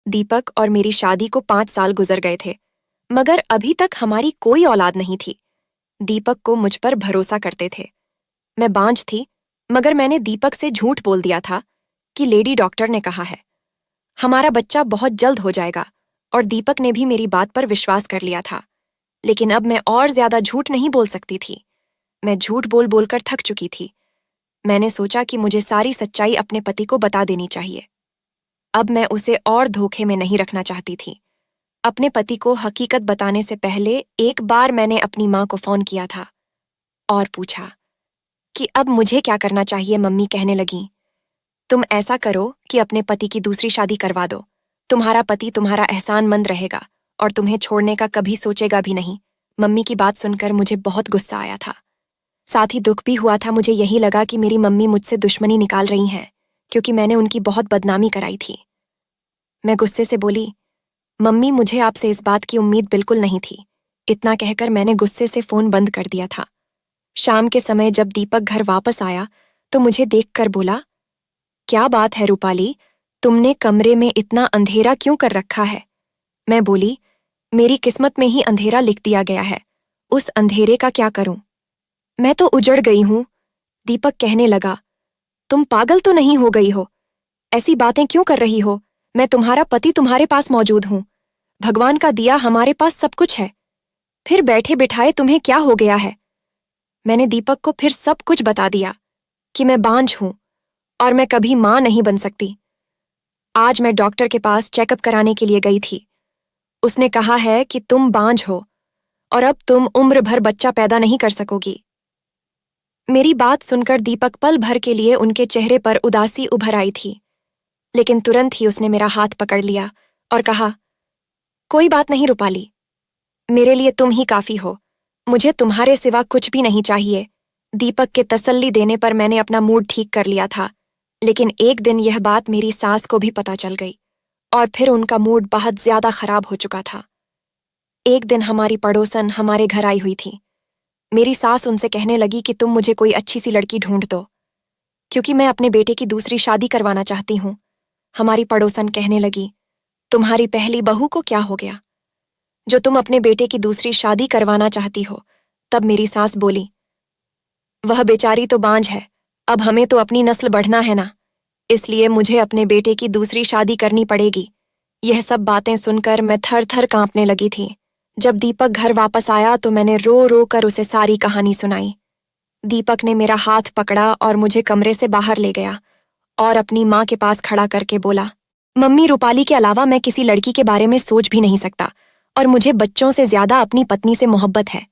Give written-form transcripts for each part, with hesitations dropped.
दीपक और मेरी शादी को 5 साल गुजर गए थे, मगर अभी तक हमारी कोई औलाद नहीं थी। दीपक को मुझ पर भरोसा करते थे। मैं बांझ थी, मगर मैंने दीपक से झूठ बोल दिया था कि लेडी डॉक्टर ने कहा है हमारा बच्चा बहुत जल्द हो जाएगा, और दीपक ने भी मेरी बात पर विश्वास कर लिया था। लेकिन अब मैं और ज्यादा झूठ नहीं बोल सकती थी। मैं झूठ बोल बोलकर थक चुकी थी। मैंने सोचा कि मुझे सारी सच्चाई अपने पति को बता देनी चाहिए। अब मैं उसे और धोखे में नहीं रखना चाहती थी। अपने पति को हकीकत बताने से पहले एक बार मैंने अपनी माँ को फोन किया था और पूछा कि अब मुझे क्या करना चाहिए। मम्मी कहने लगी, तुम ऐसा करो कि अपने पति की दूसरी शादी करवा दो। तुम्हारा पति तुम्हारा एहसानमंद रहेगा और तुम्हें छोड़ने का कभी सोचेगा भी नहीं। मम्मी की बात सुनकर मुझे बहुत गुस्सा आया था, साथ ही दुख भी हुआ था। मुझे यही लगा कि मेरी मम्मी मुझसे दुश्मनी निकाल रही हैं, क्योंकि मैंने उनकी बहुत बदनामी कराई थी। मैं गुस्से से बोली, मम्मी मुझे आपसे इस बात की उम्मीद बिल्कुल नहीं थी। इतना कहकर मैंने गुस्से से फोन बंद कर दिया था। शाम के समय जब दीपक घर वापस आया तो मुझे देखकर बोला, क्या बात है रूपाली, तुमने कमरे में इतना अंधेरा क्यों कर रखा है? मैं बोली, मेरी किस्मत में ही अंधेरा लिख दिया गया है, उस अंधेरे का क्या करूं? मैं तो उजड़ गई हूं। दीपक कहने लगा, तुम पागल तो नहीं हो गई हो? ऐसी बातें क्यों कर रही हो? मैं तुम्हारा पति तुम्हारे पास मौजूद हूं। भगवान का दिया हमारे पास सब कुछ है। फिर बैठे बिठाए तुम्हें क्या हो गया है? मैंने दीपक को फिर सब कुछ बता दिया कि मैं बांझ हूं और मैं कभी मां नहीं बन सकती। आज मैं डॉक्टर के पास चेकअप कराने के लिए गई थी। उसने कहा है कि तुम बांझ हो और अब तुम उम्र भर बच्चा पैदा नहीं कर सकोगी। मेरी बात सुनकर दीपक पल भर के लिए उनके चेहरे पर उदासी उभर आई थी, लेकिन तुरंत ही उसने मेरा हाथ पकड़ लिया और कहा, कोई बात नहीं रूपाली, मेरे लिए तुम ही काफी हो। मुझे तुम्हारे सिवा कुछ भी नहीं चाहिए। दीपक के तसल्ली देने पर मैंने अपना मूड ठीक कर लिया था, लेकिन एक दिन यह बात मेरी सास को भी पता चल गई और फिर उनका मूड बहुत ज्यादा खराब हो चुका था। एक दिन हमारी पड़ोसन हमारे घर आई हुई थी। मेरी सास उनसे कहने लगी कि तुम मुझे कोई अच्छी सी लड़की ढूंढ दो, क्योंकि मैं अपने बेटे की दूसरी शादी करवाना चाहती हूँ। हमारी पड़ोसन कहने लगी, तुम्हारी पहली बहू को क्या हो गया जो तुम अपने बेटे की दूसरी शादी करवाना चाहती हो? तब मेरी सास बोली, वह बेचारी तो बांझ है, अब हमें तो अपनी नस्ल बढ़ना है ना, इसलिए मुझे अपने बेटे की दूसरी शादी करनी पड़ेगी। यह सब बातें सुनकर मैं थर थर कांपने लगी थी। जब दीपक घर वापस आया तो मैंने रो रो कर उसे सारी कहानी सुनाई। दीपक ने मेरा हाथ पकड़ा और मुझे कमरे से बाहर ले गया और अपनी माँ के पास खड़ा करके बोला, मम्मी, रूपाली के अलावा मैं किसी लड़की के बारे में सोच भी नहीं सकता और मुझे बच्चों से ज्यादा अपनी पत्नी से मोहब्बत है।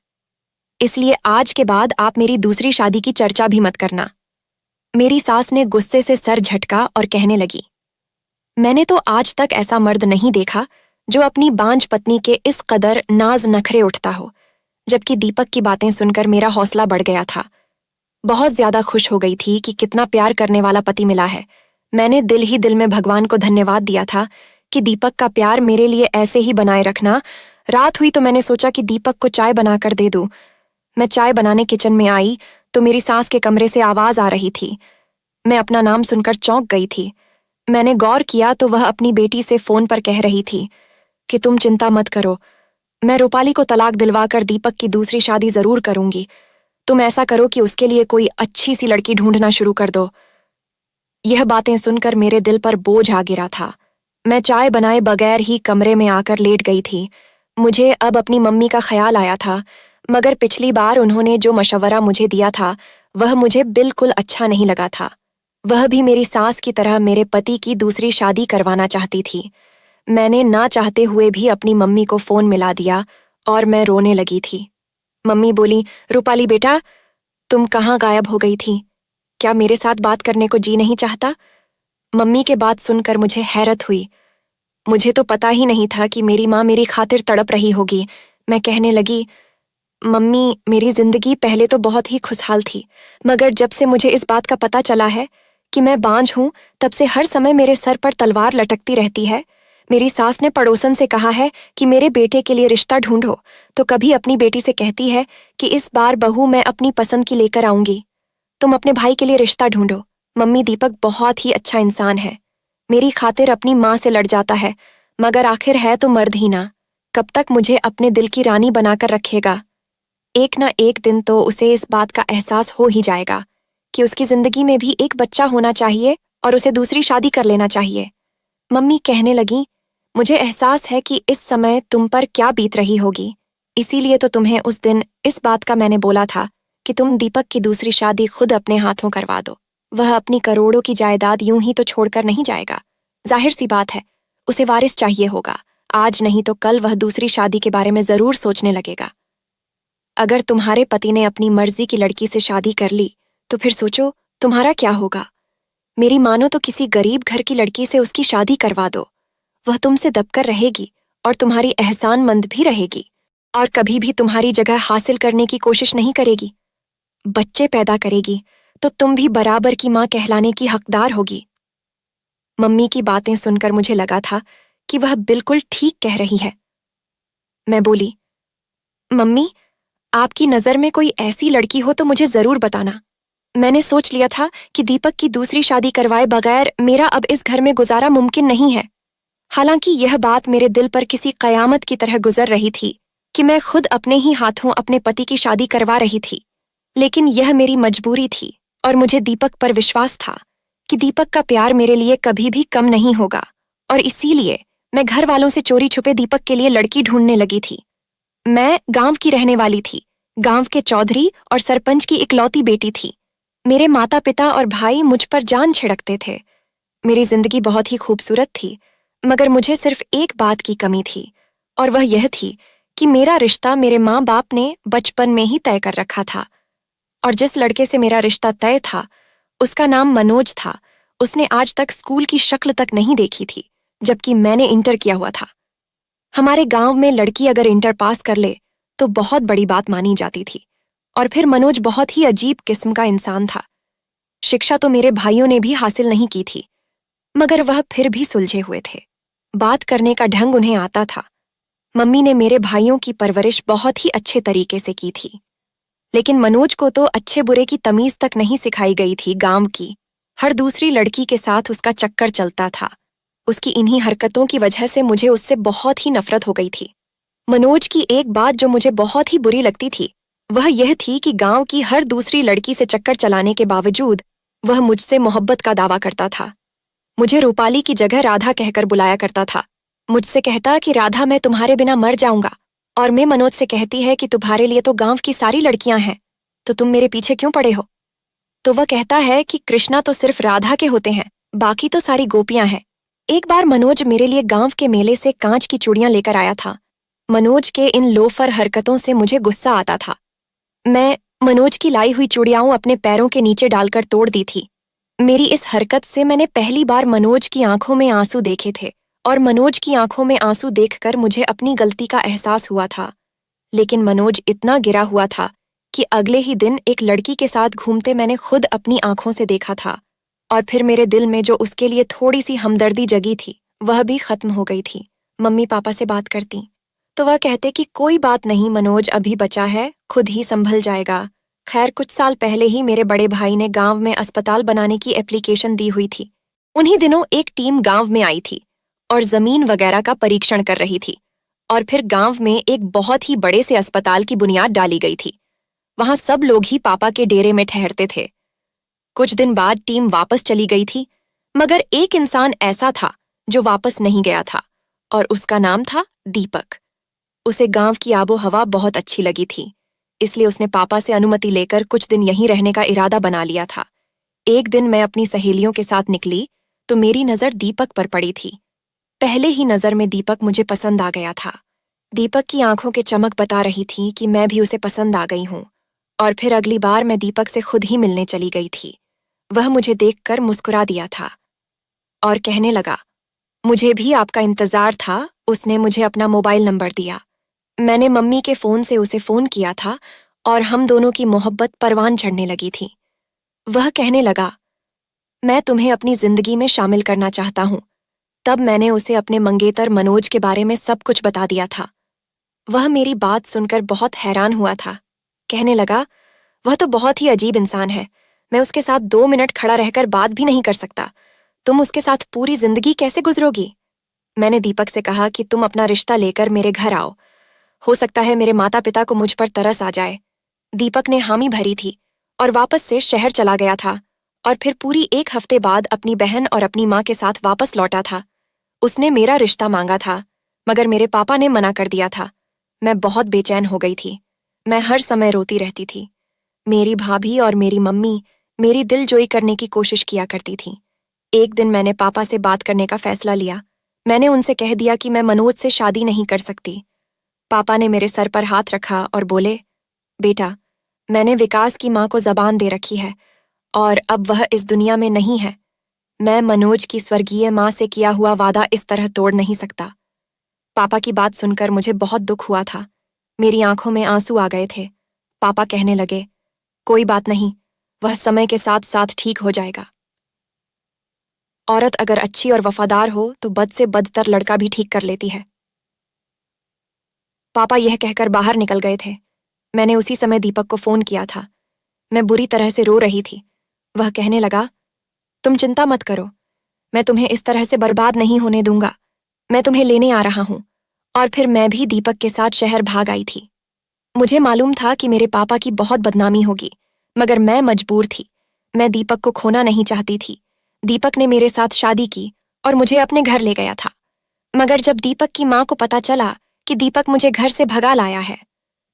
इसलिए आज के बाद आप मेरी दूसरी शादी की चर्चा भी मत करना। मेरी सास ने गुस्से से सर झटका और कहने लगी, मैंने तो आज तक ऐसा मर्द नहीं देखा जो अपनी बांझ पत्नी के इस कदर नाज नखरे उठता हो। जबकि दीपक की बातें सुनकर मेरा हौसला बढ़ गया था। बहुत ज्यादा खुश हो गई थी कि कितना प्यार करने वाला पति मिला है। मैंने दिल ही दिल में भगवान को धन्यवाद दिया था कि दीपक का प्यार मेरे लिए ऐसे ही बनाए रखना। रात हुई तो मैंने सोचा कि दीपक को चाय बनाकर दे दूं। मैं चाय बनाने किचन में आई तो मेरी सास के कमरे से आवाज आ रही थी। मैं अपना नाम सुनकर चौंक गई थी। मैंने गौर किया तो वह अपनी बेटी से फोन पर कह रही थी कि तुम चिंता मत करो, मैं रूपाली को तलाक दिलवाकर दीपक की दूसरी शादी जरूर करूंगी। तुम ऐसा करो कि उसके लिए कोई अच्छी सी लड़की ढूंढना शुरू कर दो। यह बातें सुनकर मेरे दिल पर बोझ आ गिरा था। मैं चाय बनाए बगैर ही कमरे में आकर लेट गई थी। मुझे अब अपनी मम्मी का ख्याल आया था, मगर पिछली बार उन्होंने जो मशवरा मुझे दिया था वह मुझे बिल्कुल अच्छा नहीं लगा था। वह भी मेरी सास की तरह मेरे पति की दूसरी शादी करवाना चाहती थी। मैंने ना चाहते हुए भी अपनी मम्मी को फोन मिला दिया और मैं रोने लगी थी। मम्मी बोली, रूपाली बेटा, तुम कहाँ गायब हो गई थी? क्या मेरे साथ बात करने को जी नहीं चाहता? मम्मी के बात सुनकर मुझे हैरत हुई। मुझे तो पता ही नहीं था कि मेरी माँ मेरी खातिर तड़प रही होगी। मैं कहने लगी, मम्मी, मेरी जिंदगी पहले तो बहुत ही खुशहाल थी, मगर जब से मुझे इस बात का पता चला है कि मैं बांझ हूं, तब से हर समय मेरे सर पर तलवार लटकती रहती है। मेरी सास ने पड़ोसन से कहा है कि मेरे बेटे के लिए रिश्ता ढूंढो, तो कभी अपनी बेटी से कहती है कि इस बार बहू मैं अपनी पसंद की लेकर आऊंगी, तुम अपने भाई के लिए रिश्ता ढूंढो। मम्मी, दीपक बहुत ही अच्छा इंसान है, मेरी खातिर अपनी माँ से लड़ जाता है, मगर आखिर है तो मर्द ही ना, कब तक मुझे अपने दिल की रानी बनाकर रखेगा। एक ना एक दिन तो उसे इस बात का एहसास हो ही जाएगा कि उसकी जिंदगी में भी एक बच्चा होना चाहिए और उसे दूसरी शादी कर लेना चाहिए। मम्मी कहने लगी, मुझे एहसास है कि इस समय तुम पर क्या बीत रही होगी, इसीलिए तो तुम्हें उस दिन इस बात का मैंने बोला था कि तुम दीपक की दूसरी शादी खुद अपने हाथों करवा दो। वह अपनी करोड़ों की जायदाद यूं ही तो छोड़कर नहीं जाएगा। जाहिर सी बात है, उसे वारिस चाहिए होगा। आज नहीं तो कल वह दूसरी शादी के बारे में जरूर सोचने लगेगा। अगर तुम्हारे पति ने अपनी मर्जी की लड़की से शादी कर ली तो फिर सोचो तुम्हारा क्या होगा। मेरी मानो तो किसी गरीब घर की लड़की से उसकी शादी करवा दो। वह तुमसे दबकर रहेगी और तुम्हारी एहसानमंद भी रहेगी और कभी भी तुम्हारी जगह हासिल करने की कोशिश नहीं करेगी। बच्चे पैदा करेगी तो तुम भी बराबर की मां कहलाने की हकदार होगी। मम्मी की बातें सुनकर मुझे लगा था कि वह बिल्कुल ठीक कह रही है। मैं बोली, मम्मी, आपकी नजर में कोई ऐसी लड़की हो तो मुझे जरूर बताना। मैंने सोच लिया था कि दीपक की दूसरी शादी करवाए बगैर मेरा अब इस घर में गुजारा मुमकिन नहीं है। हालांकि यह बात मेरे दिल पर किसी कयामत की तरह गुजर रही थी कि मैं खुद अपने ही हाथों अपने पति की शादी करवा रही थी, लेकिन यह मेरी मजबूरी थी और मुझे दीपक पर विश्वास था कि दीपक का प्यार मेरे लिए कभी भी कम नहीं होगा, और इसीलिए मैं घर वालों से चोरी छुपे दीपक के लिए लड़की ढूंढने लगी थी। मैं गांव की रहने वाली थी, गांव के चौधरी और सरपंच की इकलौती बेटी थी। मेरे माता पिता और भाई मुझ पर जान छिड़कते थे। मेरी जिंदगी बहुत ही खूबसूरत थी, मगर मुझे सिर्फ एक बात की कमी थी, और वह यह थी कि मेरा रिश्ता मेरे माँ बाप ने बचपन में ही तय कर रखा था। और जिस लड़के से मेरा रिश्ता तय था उसका नाम मनोज था। उसने आज तक स्कूल की शक्ल तक नहीं देखी थी, जबकि मैंने इंटर किया हुआ था। हमारे गांव में लड़की अगर इंटर पास कर ले तो बहुत बड़ी बात मानी जाती थी, और फिर मनोज बहुत ही अजीब किस्म का इंसान था। शिक्षा तो मेरे भाइयों ने भी हासिल नहीं की थी, मगर वह फिर भी सुलझे हुए थे। बात करने का ढंग उन्हें आता था। मम्मी ने मेरे भाइयों की परवरिश बहुत ही अच्छे तरीके से की थी, लेकिन मनोज को तो अच्छे बुरे की तमीज तक नहीं सिखाई गई थी। गांव की हर दूसरी लड़की के साथ उसका चक्कर चलता था। उसकी इन्हीं हरकतों की वजह से मुझे उससे बहुत ही नफरत हो गई थी। मनोज की एक बात जो मुझे बहुत ही बुरी लगती थी वह यह थी कि गांव की हर दूसरी लड़की से चक्कर चलाने के बावजूद वह मुझसे मोहब्बत का दावा करता था। मुझे रूपाली की जगह राधा कहकर बुलाया करता था। मुझसे कहता कि राधा, मैं तुम्हारे बिना मर जाऊंगा, और मैं मनोज से कहती है कि तुम्हारे लिए तो गांव की सारी लड़कियां हैं, तो तुम मेरे पीछे क्यों पड़े हो। तो वह कहता है कि कृष्णा तो सिर्फ राधा के होते हैं, बाकी तो सारी गोपियां हैं। एक बार मनोज मेरे लिए गांव के मेले से कांच की चूड़ियां लेकर आया था। मनोज के इन लोफर हरकतों से मुझे गुस्सा आता था। मैं मनोज की लाई हुई चूड़ियां अपने पैरों के नीचे डालकर तोड़ दी थी। मेरी इस हरकत से मैंने पहली बार मनोज की आंखों में आंसू देखे थे, और मनोज की आंखों में आंसू देखकर मुझे अपनी गलती का एहसास हुआ था। लेकिन मनोज इतना गिरा हुआ था कि अगले ही दिन एक लड़की के साथ घूमते मैंने खुद अपनी आंखों से देखा था, और फिर मेरे दिल में जो उसके लिए थोड़ी सी हमदर्दी जगी थी वह भी खत्म हो गई थी। मम्मी पापा से बात करती तो वह कहते कि कोई बात नहीं, मनोज अभी बचा है, खुद ही संभल जाएगा। खैर, कुछ साल पहले ही मेरे बड़े भाई ने गांव में अस्पताल बनाने की एप्लीकेशन दी हुई थी। उन्हीं दिनों एक टीम गांव में आई थी और जमीन वगैरह का परीक्षण कर रही थी, और फिर गांव में एक बहुत ही बड़े से अस्पताल की बुनियाद डाली गई थी। वहां सब लोग ही पापा के डेरे में ठहरते थे। कुछ दिन बाद टीम वापस चली गई थी, मगर एक इंसान ऐसा था जो वापस नहीं गया था, और उसका नाम था दीपक। उसे गांव की आबो हवा बहुत अच्छी लगी थी, इसलिए उसने पापा से अनुमति लेकर कुछ दिन यहीं रहने का इरादा बना लिया था। एक दिन मैं अपनी सहेलियों के साथ निकली तो मेरी नजर दीपक पर पड़ी थी। पहले ही नजर में दीपक मुझे पसंद आ गया था। दीपक की आंखों के चमक बता रही थी कि मैं भी उसे पसंद आ गई हूं, और फिर अगली बार मैं दीपक से खुद ही मिलने चली गई थी। वह मुझे देखकर मुस्कुरा दिया था और कहने लगा, मुझे भी आपका इंतजार था। उसने मुझे अपना मोबाइल नंबर दिया। मैंने मम्मी के फोन से उसे फोन किया था और हम दोनों की मोहब्बत परवान चढ़ने लगी थी। वह कहने लगा, मैं तुम्हें अपनी जिंदगी में शामिल करना चाहता हूं। तब मैंने उसे अपने मंगेतर मनोज के बारे में सब कुछ बता दिया था। वह मेरी बात सुनकर बहुत हैरान हुआ था। कहने लगा, वह तो बहुत ही अजीब इंसान है, मैं उसके साथ 2 मिनट खड़ा रहकर बात भी नहीं कर सकता। तुम उसके साथ पूरी जिंदगी कैसे गुजरोगी। मैंने दीपक से कहा कि तुम अपना रिश्ता लेकर मेरे घर आओ, हो सकता है मेरे माता पिता को मुझ पर तरस आ जाए। दीपक ने हामी भरी थी और वापस से शहर चला गया था और फिर पूरी 1 हफ्ते बाद अपनी बहन और अपनी माँ के साथ वापस लौटा था। उसने मेरा रिश्ता मांगा था, मगर मेरे पापा ने मना कर दिया था। मैं बहुत बेचैन हो गई थी। मैं हर समय रोती रहती थी। मेरी भाभी और मेरी मम्मी मेरी दिलजोई करने की कोशिश किया करती थी। एक दिन मैंने पापा से बात करने का फैसला लिया। मैंने उनसे कह दिया कि मैं मनोज से शादी नहीं कर सकती। पापा ने मेरे सर पर हाथ रखा और बोले, बेटा, मैंने विकास की माँ को जबान दे रखी है और अब वह इस दुनिया में नहीं है। मैं मनोज की स्वर्गीय माँ से किया हुआ वादा इस तरह तोड़ नहीं सकता। पापा की बात सुनकर मुझे बहुत दुख हुआ था। मेरी आंखों में आंसू आ गए थे। पापा कहने लगे, कोई बात नहीं, वह समय के साथ साथ ठीक हो जाएगा। औरत अगर अच्छी और वफादार हो तो बद से बदतर लड़का भी ठीक कर लेती है। पापा यह कहकर बाहर निकल गए थे। मैंने उसी समय दीपक को फोन किया था। मैं बुरी तरह से रो रही थी। वह कहने लगा, तुम चिंता मत करो, मैं तुम्हें इस तरह से बर्बाद नहीं होने दूंगा। मैं तुम्हें लेने आ रहा हूं। और फिर मैं भी दीपक के साथ शहर भाग आई थी। मुझे मालूम था कि मेरे पापा की बहुत बदनामी होगी, मगर मैं मजबूर थी। मैं दीपक को खोना नहीं चाहती थी। दीपक ने मेरे साथ शादी की और मुझे अपने घर ले गया था। मगर जब दीपक की माँ को पता चला कि दीपक मुझे घर से भगा लाया है,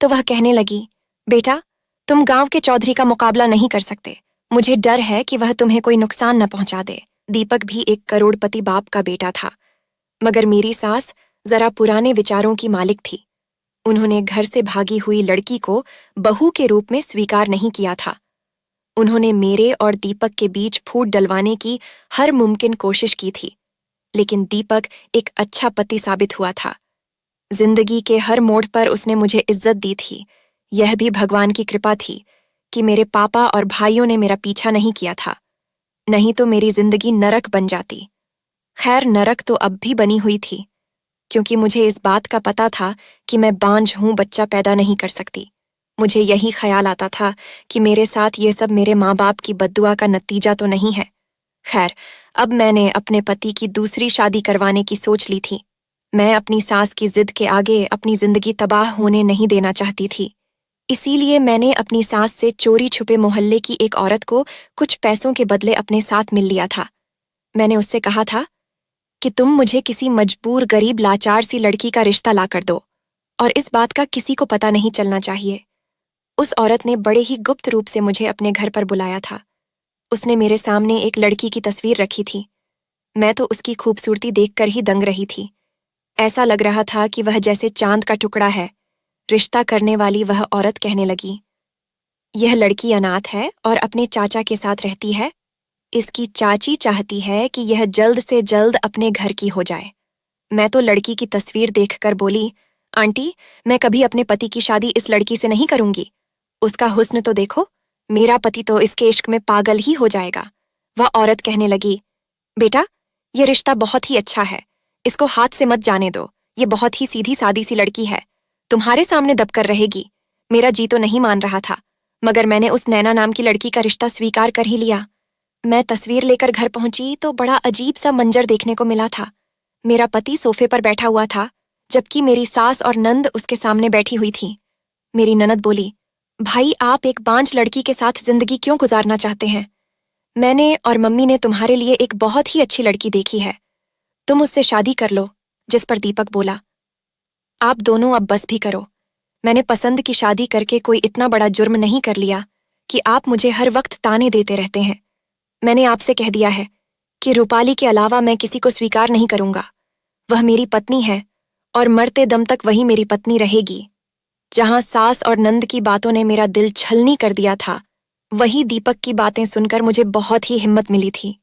तो वह कहने लगी, बेटा, तुम गांव के चौधरी का मुकाबला नहीं कर सकते। मुझे डर है कि वह तुम्हें कोई नुकसान न पहुंचा दे। दीपक भी एक करोड़पति बाप का बेटा था, मगर मेरी सास जरा पुराने विचारों की मालिक थी। उन्होंने घर से भागी हुई लड़की को बहू के रूप में स्वीकार नहीं किया था। उन्होंने मेरे और दीपक के बीच फूट डलवाने की हर मुमकिन कोशिश की थी, लेकिन दीपक एक अच्छा पति साबित हुआ था। जिंदगी के हर मोड़ पर उसने मुझे इज्जत दी थी। यह भी भगवान की कृपा थी कि मेरे पापा और भाइयों ने मेरा पीछा नहीं किया था, नहीं तो मेरी जिंदगी नरक बन जाती। खैर, नरक तो अब भी बनी हुई थी, क्योंकि मुझे इस बात का पता था कि मैं बांझ हूं, बच्चा पैदा नहीं कर सकती। मुझे यही ख्याल आता था कि मेरे साथ ये सब मेरे माँ बाप की बद्दुआ का नतीजा तो नहीं है। खैर, अब मैंने अपने पति की दूसरी शादी करवाने की सोच ली थी। मैं अपनी सास की जिद के आगे अपनी जिंदगी तबाह होने नहीं देना चाहती थी। इसीलिए मैंने अपनी सास से चोरी छुपे मोहल्ले की एक औरत को कुछ पैसों के बदले अपने साथ मिल लिया था। मैंने उससे कहा था कि तुम मुझे किसी मजबूर गरीब लाचार सी लड़की का रिश्ता ला कर दो, और इस बात का किसी को पता नहीं चलना चाहिए। उस औरत ने बड़े ही गुप्त रूप से मुझे अपने घर पर बुलाया था। उसने मेरे सामने एक लड़की की तस्वीर रखी थी। मैं तो उसकी खूबसूरती देखकर ही दंग रही थी। ऐसा लग रहा था कि वह जैसे चांद का टुकड़ा है। रिश्ता करने वाली वह औरत कहने लगी, यह लड़की अनाथ है और अपने चाचा के साथ रहती है। इसकी चाची चाहती है कि यह जल्द से जल्द अपने घर की हो जाए। मैं तो लड़की की तस्वीर देखकर बोली, आंटी, मैं कभी अपने पति की शादी इस लड़की से नहीं करूंगी। उसका हुस्न तो देखो, मेरा पति तो इसके इश्क में पागल ही हो जाएगा। वह औरत कहने लगी, बेटा, यह रिश्ता बहुत ही अच्छा है, इसको हाथ से मत जाने दो। ये बहुत ही सीधी सादी सी लड़की है, तुम्हारे सामने दबकर रहेगी। मेरा जी तो नहीं मान रहा था, मगर मैंने उस नैना नाम की लड़की का रिश्ता स्वीकार कर ही लिया। मैं तस्वीर लेकर घर पहुंची तो बड़ा अजीब सा मंजर देखने को मिला था। मेरा पति सोफे पर बैठा हुआ था, जबकि मेरी सास और नंद उसके सामने बैठी हुई थी। मेरी ननद बोली, भाई, आप एक बांझ लड़की के साथ जिंदगी क्यों गुजारना चाहते हैं? मैंने और मम्मी ने तुम्हारे लिए एक बहुत ही अच्छी लड़की देखी है, तुम उससे शादी कर लो। जिस पर दीपक बोला, आप दोनों अब बस भी करो। मैंने पसंद की शादी करके कोई इतना बड़ा जुर्म नहीं कर लिया कि आप मुझे हर वक्त ताने देते रहते हैं। मैंने आपसे कह दिया है कि रूपाली के अलावा मैं किसी को स्वीकार नहीं करूंगा। वह मेरी पत्नी है और मरते दम तक वही मेरी पत्नी रहेगी। जहां सास और नंद की बातों ने मेरा दिल छलनी कर दिया था, वही दीपक की बातें सुनकर मुझे बहुत ही हिम्मत मिली थी।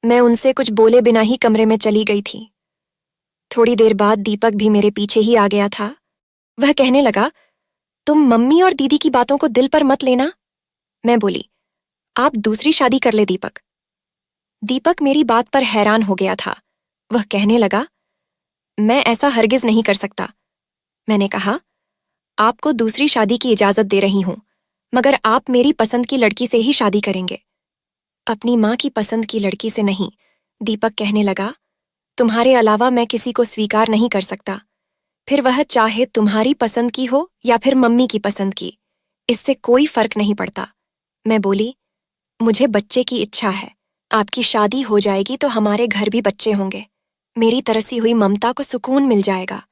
मैं उनसे कुछ बोले बिना ही कमरे में चली गई थी। थोड़ी देर बाद दीपक भी मेरे पीछे ही आ गया था। वह कहने लगा, तुम मम्मी और दीदी की बातों को दिल पर मत लेना। मैं बोली, आप दूसरी शादी कर ले दीपक। दीपक मेरी बात पर हैरान हो गया था। वह कहने लगा, मैं ऐसा हरगिज नहीं कर सकता। मैंने कहा, आपको दूसरी शादी की इजाजत दे रही हूं, मगर आप मेरी पसंद की लड़की से ही शादी करेंगे, अपनी माँ की पसंद की लड़की से नहीं। दीपक कहने लगा, तुम्हारे अलावा मैं किसी को स्वीकार नहीं कर सकता, फिर वह चाहे तुम्हारी पसंद की हो या फिर मम्मी की पसंद की, इससे कोई फर्क नहीं पड़ता। मैं बोली, मुझे बच्चे की इच्छा है, आपकी शादी हो जाएगी तो हमारे घर भी बच्चे होंगे, मेरी तरसी हुई ममता को सुकून मिल जाएगा।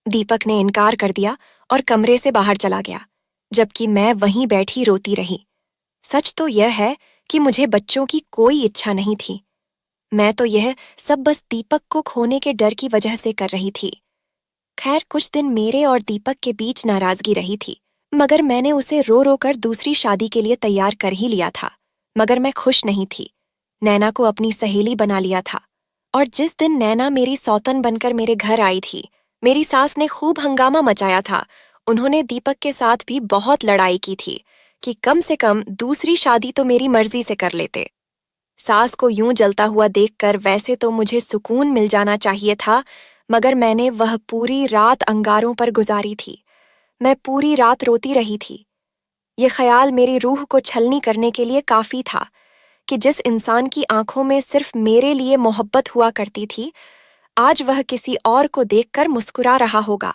दीपक ने इनकार कर दिया और कमरे से बाहर चला गया, जबकि मैं वहीं बैठी रोती रही। सच तो यह है कि मुझे बच्चों की कोई इच्छा नहीं थी। मैं तो यह सब बस दीपक को खोने के डर की वजह से कर रही थी। खैर, कुछ दिन मेरे और दीपक के बीच नाराजगी रही थी, मगर मैंने उसे रो रो कर दूसरी शादी के लिए तैयार कर ही लिया था। मगर मैं खुश नहीं थी। नैना को अपनी सहेली बना लिया था, और जिस दिन नैना मेरी सौतन बनकर मेरे घर आई थी, मेरी सास ने खूब हंगामा मचाया था। उन्होंने दीपक के साथ भी बहुत लड़ाई की थी कि कम से कम दूसरी शादी तो मेरी मर्जी से कर लेते। सास को यूं जलता हुआ देखकर वैसे तो मुझे सुकून मिल जाना चाहिए था, मगर मैंने वह पूरी रात अंगारों पर गुजारी थी। मैं पूरी रात रोती रही थी। ये ख्याल मेरी रूह को छलनी करने के लिए काफी था कि जिस इंसान की आंखों में सिर्फ मेरे लिए मोहब्बत हुआ करती थी, आज वह किसी और को देखकर मुस्कुरा रहा होगा।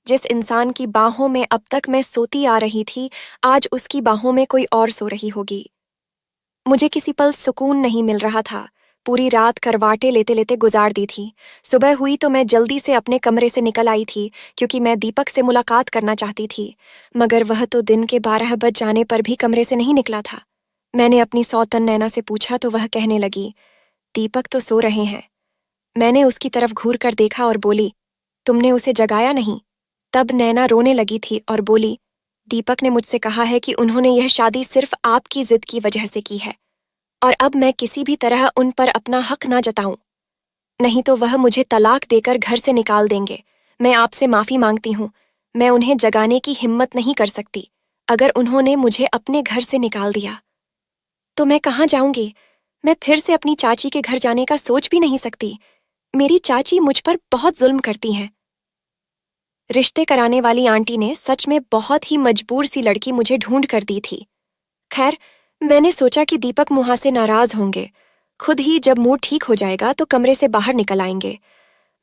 जिस इंसान की बाहों में अब तक मैं सोती आ रही थी, आज उसकी बाहों में कोई और सो रही होगी। मुझे किसी पल सुकून नहीं मिल रहा था। पूरी रात करवाटे लेते लेते गुजार दी थी। सुबह हुई तो मैं जल्दी से अपने कमरे से निकल आई थी, क्योंकि मैं दीपक से मुलाकात करना चाहती थी, मगर वह तो दिन के 12 बज जाने पर भी कमरे से नहीं निकला था। मैंने अपनी सौतन नैना से पूछा तो वह कहने लगी, दीपक तो सो रहे हैं। मैंने उसकी तरफ घूर कर देखा और बोली, तुमने उसे जगाया नहीं? तब नैना रोने लगी थी और बोली, दीपक ने मुझसे कहा है कि उन्होंने यह शादी सिर्फ आपकी जिद की वजह से की है, और अब मैं किसी भी तरह उन पर अपना हक ना जताऊं, नहीं तो वह मुझे तलाक देकर घर से निकाल देंगे। मैं आपसे माफी मांगती हूँ, मैं उन्हें जगाने की हिम्मत नहीं कर सकती। अगर उन्होंने मुझे अपने घर से निकाल दिया तो मैं कहाँ जाऊंगी? मैं फिर से अपनी चाची के घर जाने का सोच भी नहीं सकती। मेरी चाची मुझ पर बहुत जुल्म करती हैं। रिश्ते कराने वाली आंटी ने सच में बहुत ही मजबूर सी लड़की मुझे ढूंढ कर दी थी। खैर, मैंने सोचा कि दीपक मुहा से नाराज होंगे, खुद ही जब मूड ठीक हो जाएगा तो कमरे से बाहर निकल आएंगे।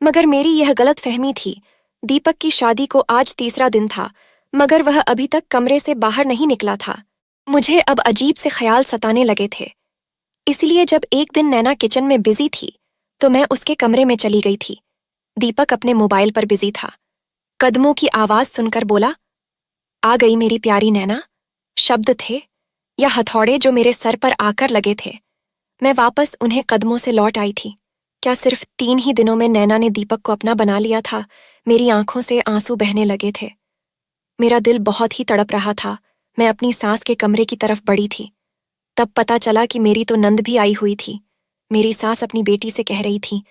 मगर मेरी यह गलत फहमी थी। दीपक की शादी को आज तीसरा दिन था, मगर वह अभी तक कमरे से बाहर नहीं निकला था। मुझे अब अजीब से ख्याल सताने लगे थे। इसलिए जब एक दिन नैना किचन में बिजी थी तो मैं उसके कमरे में चली गई थी। दीपक अपने मोबाइल पर बिजी था। कदमों की आवाज सुनकर बोला, आ गई मेरी प्यारी नैना। शब्द थे या हथौड़े जो मेरे सर पर आकर लगे थे। मैं वापस उन्हें कदमों से लौट आई थी। क्या सिर्फ 3 ही दिनों में नैना ने दीपक को अपना बना लिया था? मेरी आंखों से आंसू बहने लगे थे। मेरा दिल बहुत ही तड़प रहा था। मैं अपनी सास के कमरे की तरफ बढ़ी थी। तब पता चला कि मेरी तो नंद भी आई हुई थी। मेरी सास अपनी बेटी से कह रही थी,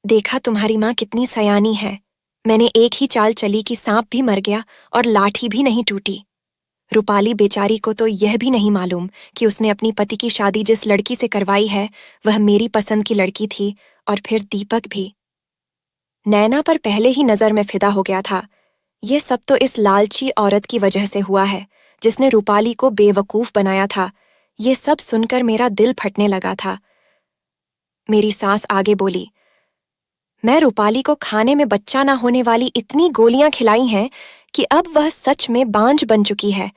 देखा तुम्हारी माँ कितनी सयानी है। मैंने एक ही चाल चली कि सांप भी मर गया और लाठी भी नहीं टूटी। रूपाली बेचारी को तो यह भी नहीं मालूम कि उसने अपनी पति की शादी जिस लड़की से करवाई है वह मेरी पसंद की लड़की थी, और फिर दीपक भी। नैना पर पहले ही नजर में फिदा हो गया था। यह सब तो इस लालची औरत की वजह से हुआ है, जिसने रूपाली को बेवकूफ बनाया था। ये सब सुनकर मेरा दिल फटने लगा था। मेरी सास आगे बोली, मैं रूपाली को खाने में बच्चा ना होने वाली इतनी गोलियां खिलाई हैं कि अब वह सच में बांझ बन चुकी है।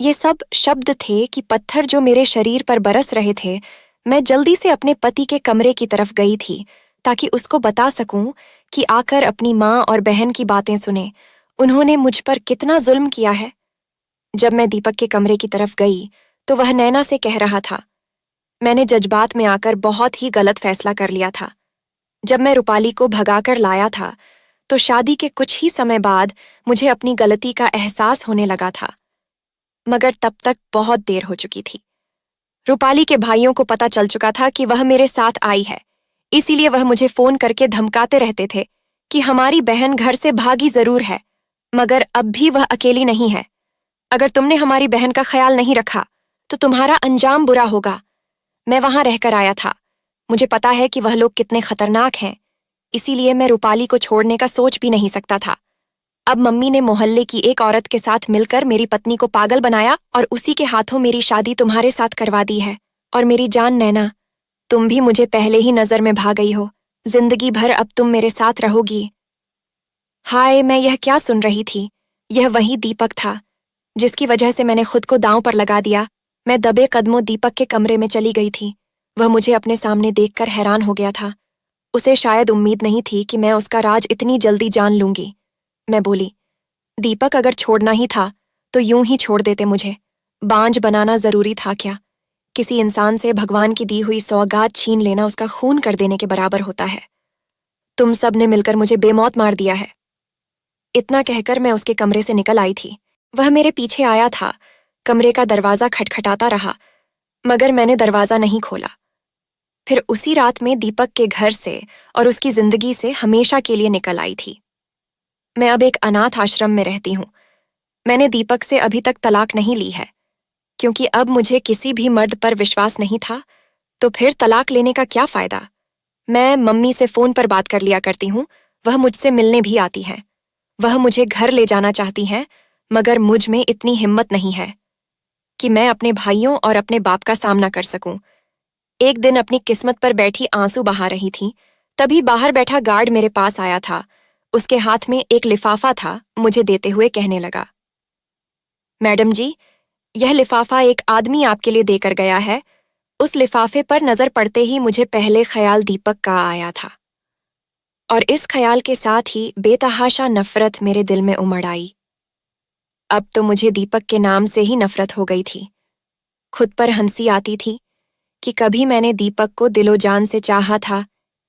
ये सब शब्द थे कि पत्थर जो मेरे शरीर पर बरस रहे थे। मैं जल्दी से अपने पति के कमरे की तरफ गई थी ताकि उसको बता सकूं कि आकर अपनी माँ और बहन की बातें सुने। उन्होंने मुझ पर कितना जुल्म किया है। जब मैं दीपक के कमरे की तरफ गई तो वह नैना से कह रहा था, मैंने जज्बात में आकर बहुत ही गलत फैसला कर लिया था। जब मैं रूपाली को भगाकर लाया था तो शादी के कुछ ही समय बाद मुझे अपनी गलती का एहसास होने लगा था, मगर तब तक बहुत देर हो चुकी थी। रूपाली के भाइयों को पता चल चुका था कि वह मेरे साथ आई है, इसीलिए वह मुझे फोन करके धमकाते रहते थे कि हमारी बहन घर से भागी जरूर है, मगर अब भी वह अकेली नहीं है। अगर तुमने हमारी बहन का ख्याल नहीं रखा तो तुम्हारा अंजाम बुरा होगा। मैं वहां रहकर आया था, मुझे पता है कि वह लोग कितने खतरनाक हैं, इसीलिए मैं रूपाली को छोड़ने का सोच भी नहीं सकता था। अब मम्मी ने मोहल्ले की एक औरत के साथ मिलकर मेरी पत्नी को पागल बनाया और उसी के हाथों मेरी शादी तुम्हारे साथ करवा दी है। और मेरी जान नैना, तुम भी मुझे पहले ही नजर में भा गई हो। जिंदगी भर अब तुम मेरे साथ रहोगी। हाय, मैं यह क्या सुन रही थी? यह वही दीपक था जिसकी वजह से मैंने खुद को दांव पर लगा दिया। मैं दबे कदमों दीपक के कमरे में चली गई थी। वह मुझे अपने सामने देखकर हैरान हो गया था। उसे शायद उम्मीद नहीं थी कि मैं उसका राज इतनी जल्दी जान लूंगी। मैं बोली, दीपक, अगर छोड़ना ही था तो यूं ही छोड़ देते मुझे। बांझ बनाना जरूरी था क्या? किसी इंसान से भगवान की दी हुई सौगात छीन लेना उसका खून कर देने के बराबर होता है। तुम सब ने मिलकर मुझे बेमौत मार दिया है। इतना कहकर मैं उसके कमरे से निकल आई थी। वह मेरे पीछे आया था। कमरे का दरवाजा खटखटाता रहा, मगर मैंने दरवाजा नहीं खोला। फिर उसी रात में दीपक के घर से और उसकी जिंदगी से हमेशा के लिए निकल आई थी। मैं अब एक अनाथ आश्रम में रहती हूँ। मैंने दीपक से अभी तक तलाक नहीं ली है, क्योंकि अब मुझे किसी भी मर्द पर विश्वास नहीं था। तो फिर तलाक लेने का क्या फायदा? मैं मम्मी से फोन पर बात कर लिया करती हूँ। वह मुझसे मिलने भी आती हैं। वह मुझे घर ले जाना चाहती हैं, मगर मुझ में इतनी हिम्मत नहीं है कि मैं अपने भाइयों और अपने बाप का सामना कर सकूं। एक दिन अपनी किस्मत पर बैठी आंसू बहा रही थी, तभी बाहर बैठा गार्ड मेरे पास आया था। उसके हाथ में एक लिफाफा था। मुझे देते हुए कहने लगा, मैडम जी, यह लिफाफा एक आदमी आपके लिए देकर गया है। उस लिफाफे पर नजर पड़ते ही मुझे पहले ख्याल दीपक का आया था, और इस ख्याल के साथ ही बेतहाशा नफरत मेरे दिल में उमड़ आई। अब तो मुझे दीपक के नाम से ही नफरत हो गई थी। खुद पर हंसी आती थी कि कभी मैंने दीपक को दिलो जान से चाहा था।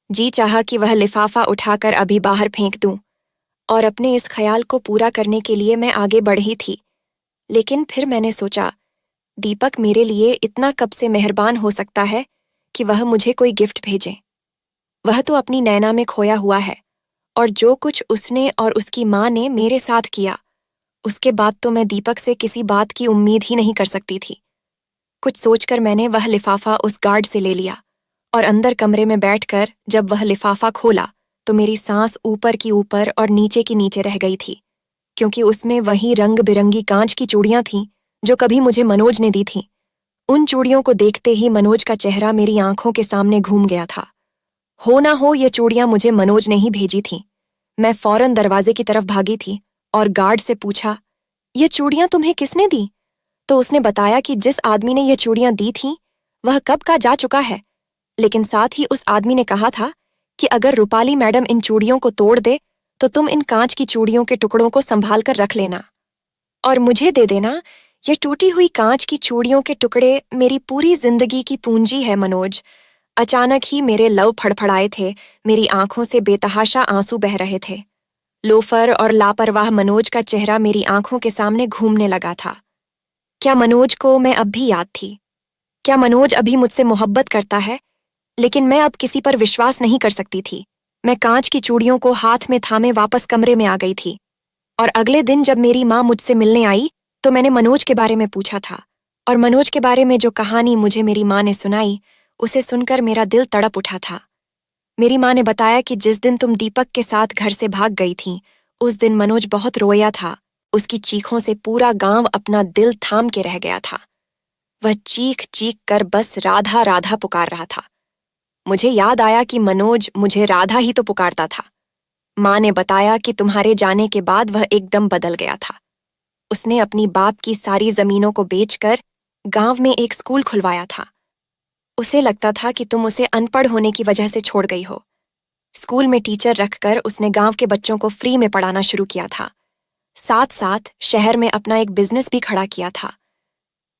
जी चाहा कि वह लिफाफा उठाकर अभी बाहर फेंक दूं, और अपने इस ख्याल को पूरा करने के लिए मैं आगे बढ़ी थी। लेकिन फिर मैंने सोचा, दीपक मेरे लिए इतना कब से मेहरबान हो सकता है कि वह मुझे कोई गिफ्ट भेजे। वह तो अपनी नैना में खोया हुआ है, और जो कुछ उसने और उसकी माँ ने मेरे साथ किया, उसके बाद तो मैं दीपक से किसी बात की उम्मीद ही नहीं कर सकती थी। कुछ सोचकर मैंने वह लिफाफा उस गार्ड से ले लिया, और अंदर कमरे में बैठकर जब वह लिफाफा खोला तो मेरी सांस ऊपर की ऊपर और नीचे की नीचे रह गई थी, क्योंकि उसमें वही रंग बिरंगी कांच की चूड़ियां थीं जो कभी मुझे मनोज ने दी थीं। उन चूड़ियों को देखते ही मनोज का चेहरा मेरी आंखों के सामने घूम गया था। हो ना हो ये चूड़ियां मुझे मनोज ने ही भेजी थीं। मैं फौरन दरवाजे की तरफ भागी थी और गार्ड से पूछा, ये चूड़ियां तुम्हें किसने दी? तो उसने बताया कि जिस आदमी ने ये चूड़ियां दी थीं वह कब का जा चुका है, लेकिन साथ ही उस आदमी ने कहा था कि अगर रूपाली मैडम इन चूड़ियों को तोड़ दे तो तुम इन कांच की चूड़ियों के टुकड़ों को संभाल कर रख लेना और मुझे दे देना। ये टूटी हुई कांच की चूड़ियों के टुकड़े मेरी पूरी जिंदगी की पूंजी है मनोज। अचानक ही मेरे लव फड़फड़ाए थे। मेरी आंखों से बेतहाशा आंसू बह रहे थे। लोफर और लापरवाह मनोज का चेहरा मेरी आंखों के सामने घूमने लगा था। क्या मनोज को मैं अब भी याद थी? क्या मनोज अभी मुझसे मोहब्बत करता है? लेकिन मैं अब किसी पर विश्वास नहीं कर सकती थी। मैं कांच की चूड़ियों को हाथ में थामे वापस कमरे में आ गई थी, और अगले दिन जब मेरी माँ मुझसे मिलने आई तो मैंने मनोज के बारे में पूछा था, और मनोज के बारे में जो कहानी मुझे मेरी माँ ने सुनाई उसे सुनकर मेरा दिल तड़प उठा था। मेरी माँ ने बताया कि जिस दिन तुम दीपक के साथ घर से भाग गई थी उस दिन मनोज बहुत रोया था। उसकी चीखों से पूरा गांव अपना दिल थाम के रह गया था। वह चीख चीख कर बस राधा राधा पुकार रहा था। मुझे याद आया कि मनोज मुझे राधा ही तो पुकारता था। माँ ने बताया कि तुम्हारे जाने के बाद वह एकदम बदल गया था। उसने अपनी बाप की सारी जमीनों को बेचकर गांव में एक स्कूल खुलवाया था। उसे लगता था कि तुम उसे अनपढ़ होने की वजह से छोड़ गई हो। स्कूल में टीचर रखकर उसने गांव के बच्चों को फ्री में पढ़ाना शुरू किया था। साथ साथ शहर में अपना एक बिजनेस भी खड़ा किया था,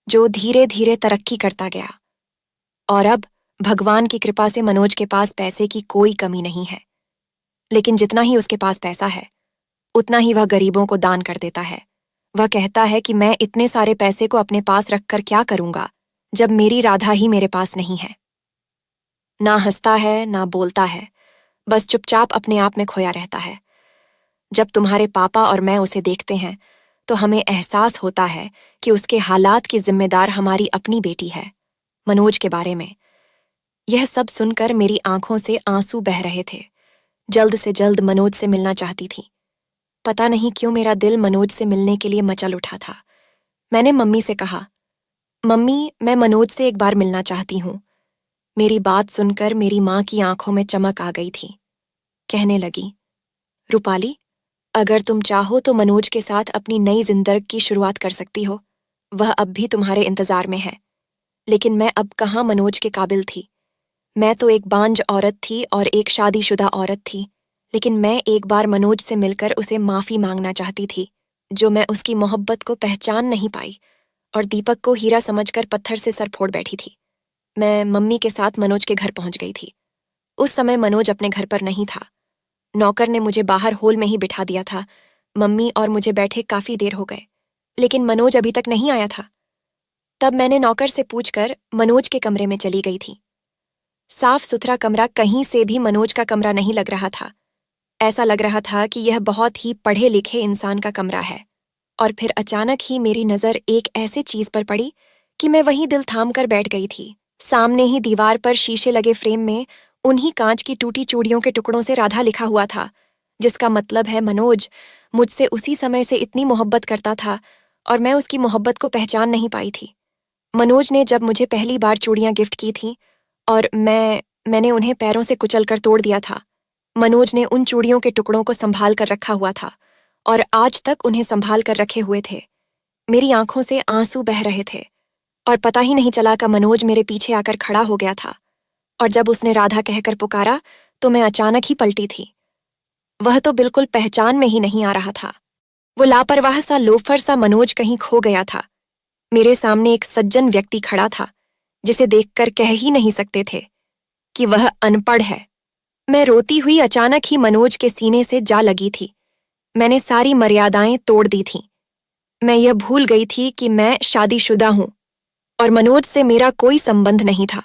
जो धीरे धीरे तरक्की करता गया। और अब भगवान की कृपा से मनोज के पास पैसे की कोई कमी नहीं है। लेकिन जितना ही उसके पास पैसा है उतना ही वह गरीबों को दान कर देता है। वह कहता है कि मैं इतने सारे पैसे को अपने पास रखकर क्या करूंगा जब मेरी राधा ही मेरे पास नहीं है। ना हंसता है ना बोलता है, बस चुपचाप अपने आप में खोया रहता है। जब तुम्हारे पापा और मैं उसे देखते हैं तो हमें एहसास होता है कि उसके हालात की जिम्मेदार हमारी अपनी बेटी है। मनोज के बारे में यह सब सुनकर मेरी आंखों से आंसू बह रहे थे। जल्द से जल्द मनोज से मिलना चाहती थी। पता नहीं क्यों मेरा दिल मनोज से मिलने के लिए मचल उठा था। मैंने मम्मी से कहा, मम्मी, मैं मनोज से एक बार मिलना चाहती हूँ। मेरी बात सुनकर मेरी माँ की आंखों में चमक आ गई थी। कहने लगी, रूपाली, अगर तुम चाहो तो मनोज के साथ अपनी नई जिंदगी की शुरुआत कर सकती हो। वह अब भी तुम्हारे इंतजार में है। लेकिन मैं अब कहाँ मनोज के काबिल थी। मैं तो एक बांझ औरत थी और एक शादीशुदा औरत थी। लेकिन मैं एक बार मनोज से मिलकर उसे माफी मांगना चाहती थी, जो मैं उसकी मोहब्बत को पहचान नहीं पाई और दीपक को हीरा समझकर पत्थर से सर फोड़ बैठी थी। मैं मम्मी के साथ मनोज के घर पहुंच गई थी। उस समय मनोज अपने घर पर नहीं था। नौकर ने मुझे बाहर हॉल में ही बिठा दिया था। मम्मी और मुझे बैठे काफी देर हो गए, लेकिन मनोज अभी तक नहीं आया था। तब मैंने नौकर से पूछकर मनोज के कमरे में चली गई थी। साफ सुथरा कमरा कहीं से भी मनोज का कमरा नहीं लग रहा था। ऐसा लग रहा था कि यह बहुत ही पढ़े लिखे इंसान का कमरा है। और फिर अचानक ही मेरी नजर एक ऐसे चीज पर पड़ी कि मैं वहीं दिल थाम कर बैठ गई थी। सामने ही दीवार पर शीशे लगे फ्रेम में उन्हीं कांच की टूटी चूड़ियों के टुकड़ों से राधा लिखा हुआ था, जिसका मतलब है मनोज मुझसे उसी समय से इतनी मोहब्बत करता था और मैं उसकी मोहब्बत को पहचान नहीं पाई थी। मनोज ने जब मुझे पहली बार चूड़ियां गिफ्ट की थीं और मैंने उन्हें पैरों से कुचलकर तोड़ दिया था। मनोज ने उन चूड़ियों के टुकड़ों को संभाल कर रखा हुआ था और आज तक उन्हें संभाल कर रखे हुए थे। मेरी आंखों से आंसू बह रहे थे और पता ही नहीं चला कि मनोज मेरे पीछे आकर खड़ा हो गया था। और जब उसने राधा कहकर पुकारा तो मैं अचानक ही पलटी थी। वह तो बिल्कुल पहचान में ही नहीं आ रहा था। वो लापरवाह सा लोफर सा मनोज कहीं खो गया था। मेरे सामने एक सज्जन व्यक्ति खड़ा था, जिसे देखकर कह ही नहीं सकते थे कि वह अनपढ़ है। मैं रोती हुई अचानक ही मनोज के सीने से जा लगी थी। मैंने सारी मर्यादाएं तोड़ दी थीं। मैं यह भूल गई थी कि मैं शादीशुदा हूं और मनोज से मेरा कोई संबंध नहीं था।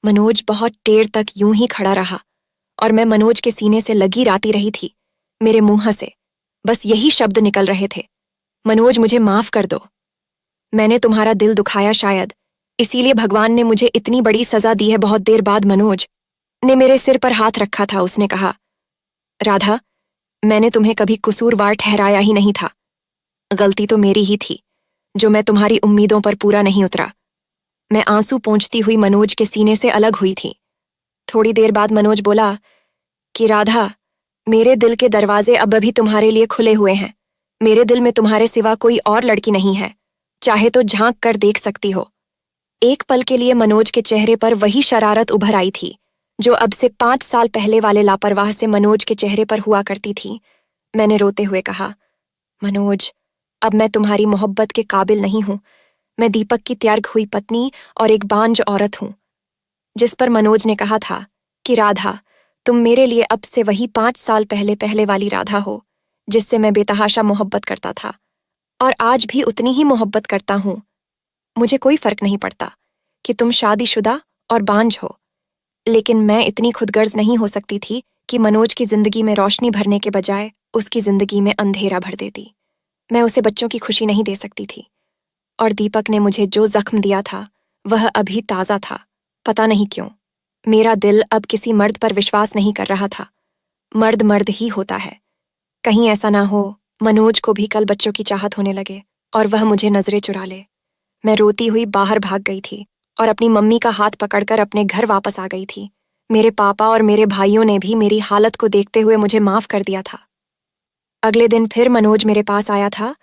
मनोज बहुत देर तक यूं ही खड़ा रहा और मैं मनोज के सीने से लगी राती रही थी। मेरे मुंह से बस यही शब्द निकल रहे थे, मनोज, मुझे माफ कर दो। मैंने तुम्हारा दिल दुखाया शायद, इसीलिए भगवान ने मुझे इतनी बड़ी सजा दी है। बहुत देर बाद मनोज ने मेरे सिर पर हाथ रखा था। उसने कहा, राधा, मैंने तुम्हें कभी कसूरवार ठहराया ही नहीं था। गलती तो मेरी ही थी, जो मैं तुम्हारी उम्मीदों पर पूरा नहीं उतरा। मैं आंसू पोंछती हुई मनोज के सीने से अलग हुई थी। थोड़ी देर बाद मनोज बोला कि राधा, मेरे दिल के दरवाजे अब अभी तुम्हारे लिए खुले हुए हैं। मेरे दिल में तुम्हारे सिवा कोई और लड़की नहीं है, चाहे तो झांक कर देख सकती हो। एक पल के लिए मनोज के चेहरे पर वही शरारत उभर आई थी, जो अब से 5 साल पहले वाले लापरवाह से मनोज के चेहरे पर हुआ करती थी। मैंने रोते हुए कहा, मनोज, अब मैं तुम्हारी मोहब्बत के काबिल नहीं हूं। मैं दीपक की त्याग हुई पत्नी और एक बांझ औरत हूं। जिस पर मनोज ने कहा था कि राधा, तुम मेरे लिए अब से वही 5 साल पहले पहले वाली राधा हो, जिससे मैं बेतहाशा मोहब्बत करता था और आज भी उतनी ही मोहब्बत करता हूं। मुझे कोई फर्क नहीं पड़ता कि तुम शादीशुदा और बांझ हो, लेकिन मैं इतनी खुदगर्ज नहीं हो सकती थी कि मनोज की जिंदगी में रोशनी भरने के बजाय उसकी जिंदगी में अंधेरा भर देती। मैं उसे बच्चों की खुशी नहीं दे सकती थी और दीपक ने मुझे जो जख्म दिया था वह अभी ताज़ा था। पता नहीं क्यों मेरा दिल अब किसी मर्द पर विश्वास नहीं कर रहा था। मर्द मर्द ही होता है। कहीं ऐसा ना हो मनोज को भी कल बच्चों की चाहत होने लगे और वह मुझे नजरें चुरा ले। मैं रोती हुई बाहर भाग गई थी और अपनी मम्मी का हाथ पकड़कर अपने घर वापस आ गई थी। मेरे पापा और मेरे भाइयों ने भी मेरी हालत को देखते हुए मुझे माफ कर दिया था। अगले दिन फिर मनोज मेरे पास आया था।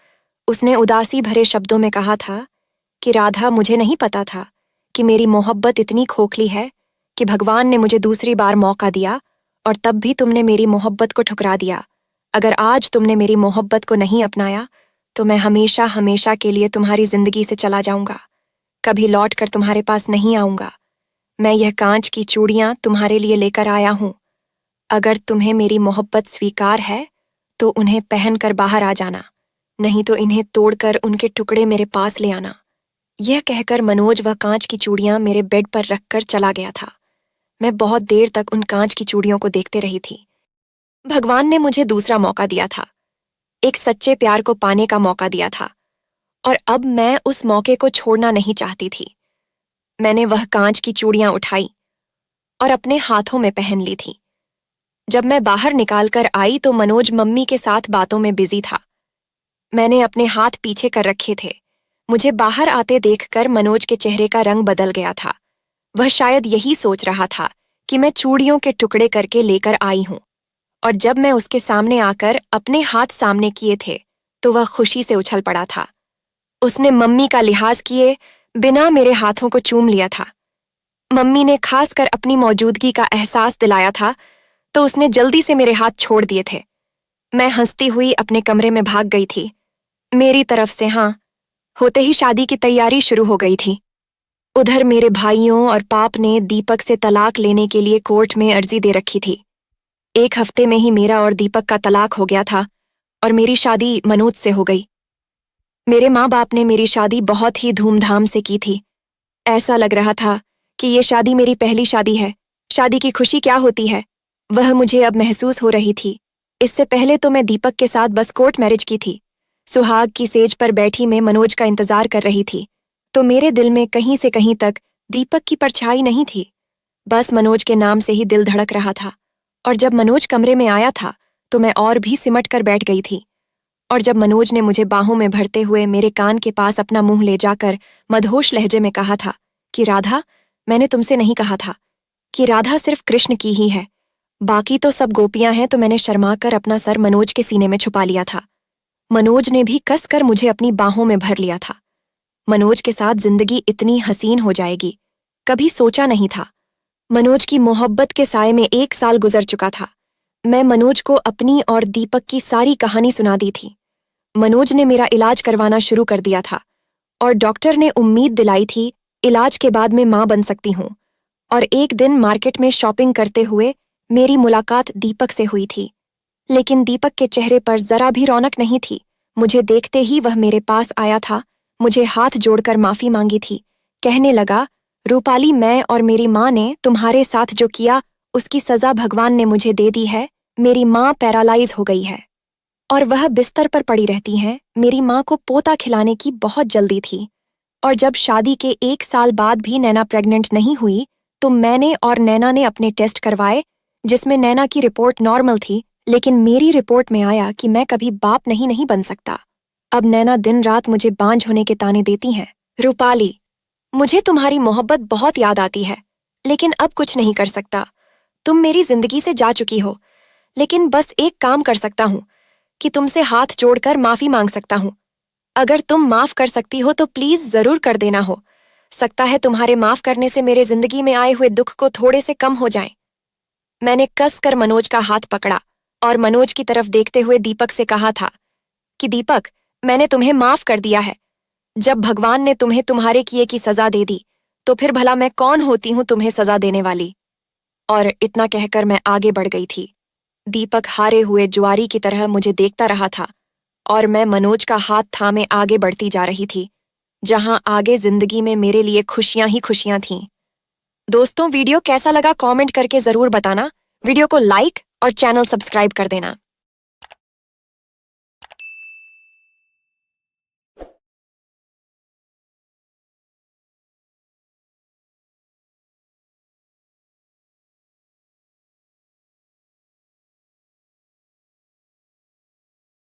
उसने उदासी भरे शब्दों में कहा था कि राधा, मुझे नहीं पता था कि मेरी मोहब्बत इतनी खोखली है कि भगवान ने मुझे दूसरी बार मौका दिया और तब भी तुमने मेरी मोहब्बत को ठुकरा दिया। अगर आज तुमने मेरी मोहब्बत को नहीं अपनाया तो मैं हमेशा हमेशा के लिए तुम्हारी जिंदगी से चला जाऊंगा। कभी लौट कर तुम्हारे पास नहीं आऊंगा। मैं यह कांच की चूड़ियां तुम्हारे लिए लेकर आया हूं। अगर तुम्हें मेरी मोहब्बत स्वीकार है तो उन्हें पहनकर बाहर आ जाना, नहीं तो इन्हें तोड़कर उनके टुकड़े मेरे पास ले आना। यह कहकर मनोज वह कांच की चूड़ियां मेरे बेड पर रखकर चला गया था। मैं बहुत देर तक उन कांच की चूड़ियों को देखते रही थी। भगवान ने मुझे दूसरा मौका दिया था, एक सच्चे प्यार को पाने का मौका दिया था और अब मैं उस मौके को छोड़ना नहीं चाहती थी। मैंने वह कांच की चूड़ियां उठाई और अपने हाथों में पहन ली थी। जब मैं बाहर निकाल कर आई तो मनोज मम्मी के साथ बातों में बिजी था। मैंने अपने हाथ पीछे कर रखे थे। मुझे बाहर आते देखकर मनोज के चेहरे का रंग बदल गया था। वह शायद यही सोच रहा था कि मैं चूड़ियों के टुकड़े करके लेकर आई हूं, और जब मैं उसके सामने आकर अपने हाथ सामने किए थे तो वह खुशी से उछल पड़ा था। उसने मम्मी का लिहाज किए बिना मेरे हाथों को चूम लिया था। मम्मी ने खासकर अपनी मौजूदगी का एहसास दिलाया था तो उसने जल्दी से मेरे हाथ छोड़ दिए थे। मैं हंसती हुई अपने कमरे में भाग गई थी। मेरी तरफ से हाँ होते ही शादी की तैयारी शुरू हो गई थी। उधर मेरे भाइयों और पाप ने दीपक से तलाक लेने के लिए कोर्ट में अर्जी दे रखी थी। 1 हफ्ते में ही मेरा और दीपक का तलाक हो गया था और मेरी शादी मनोज से हो गई। मेरे माँ बाप ने मेरी शादी बहुत ही धूमधाम से की थी। ऐसा लग रहा था कि ये शादी मेरी पहली शादी है। शादी की खुशी क्या होती है वह मुझे अब महसूस हो रही थी। इससे पहले तो मैं दीपक के साथ बस कोर्ट मैरिज की थी। सुहाग की सेज पर बैठी मैं मनोज का इंतजार कर रही थी, तो मेरे दिल में कहीं से कहीं तक दीपक की परछाई नहीं थी। बस मनोज के नाम से ही दिल धड़क रहा था। और जब मनोज कमरे में आया था तो मैं और भी सिमट कर बैठ गई थी। और जब मनोज ने मुझे बाहों में भरते हुए मेरे कान के पास अपना मुंह ले जाकर मदहोश लहजे में कहा था कि राधा, मैंने तुमसे नहीं कहा था कि राधा सिर्फ कृष्ण की ही है, बाकी तो सब गोपियां हैं, तो मैंने शर्माकर अपना सर मनोज के सीने में छुपा लिया था। मनोज ने भी कसकर मुझे अपनी बाहों में भर लिया था। मनोज के साथ जिंदगी इतनी हसीन हो जाएगी कभी सोचा नहीं था। मनोज की मोहब्बत के साए में 1 साल गुजर चुका था। मैं मनोज को अपनी और दीपक की सारी कहानी सुना दी थी। मनोज ने मेरा इलाज करवाना शुरू कर दिया था और डॉक्टर ने उम्मीद दिलाई थी इलाज के बाद मैं मां बन सकती हूं। और एक दिन मार्केट में शॉपिंग करते हुए मेरी मुलाकात दीपक से हुई थी, लेकिन दीपक के चेहरे पर जरा भी रौनक नहीं थी। मुझे देखते ही वह मेरे पास आया था, मुझे हाथ जोड़कर माफी मांगी थी। कहने लगा, रूपाली, मैं और मेरी माँ ने तुम्हारे साथ जो किया उसकी सजा भगवान ने मुझे दे दी है। मेरी माँ पैरालाइज हो गई है और वह बिस्तर पर पड़ी रहती हैं। मेरी माँ को पोता खिलाने की बहुत जल्दी थी और जब शादी के 1 साल बाद भी नैना प्रेग्नेंट नहीं हुई तो मैंने और नैना ने अपने टेस्ट करवाए, जिसमें नैना की रिपोर्ट नॉर्मल थी, लेकिन मेरी रिपोर्ट में आया कि मैं कभी बाप नहीं बन सकता। अब नैना दिन रात मुझे बांझ होने के ताने देती हैं। रूपाली, मुझे तुम्हारी मोहब्बत बहुत याद आती है, लेकिन अब कुछ नहीं कर सकता। तुम मेरी जिंदगी से जा चुकी हो, लेकिन बस एक काम कर सकता हूँ कि तुमसे हाथ जोड़कर माफी मांग सकता हूँ। अगर तुम माफ कर सकती हो तो प्लीज जरूर कर देना। हो सकता है तुम्हारे माफ करने से मेरे जिंदगी में आए हुए दुख को थोड़े से कम हो जाएं। मैंने कसकर मनोज का हाथ पकड़ा और मनोज की तरफ देखते हुए दीपक से कहा था कि दीपक, मैंने तुम्हें माफ कर दिया है। जब भगवान ने तुम्हें तुम्हारे किए की सजा दे दी तो फिर भला मैं कौन होती हूं तुम्हें सजा देने वाली। और इतना कहकर मैं आगे बढ़ गई थी। दीपक हारे हुए जुआरी की तरह मुझे देखता रहा था और मैं मनोज का हाथ थामे आगे बढ़ती जा रही थी, जहां आगे जिंदगी में मेरे लिए खुशियां ही खुशियां थीं। दोस्तों, वीडियो कैसा लगा कमेंट करके जरूर बताना। वीडियो को लाइक और चैनल सब्सक्राइब कर देना।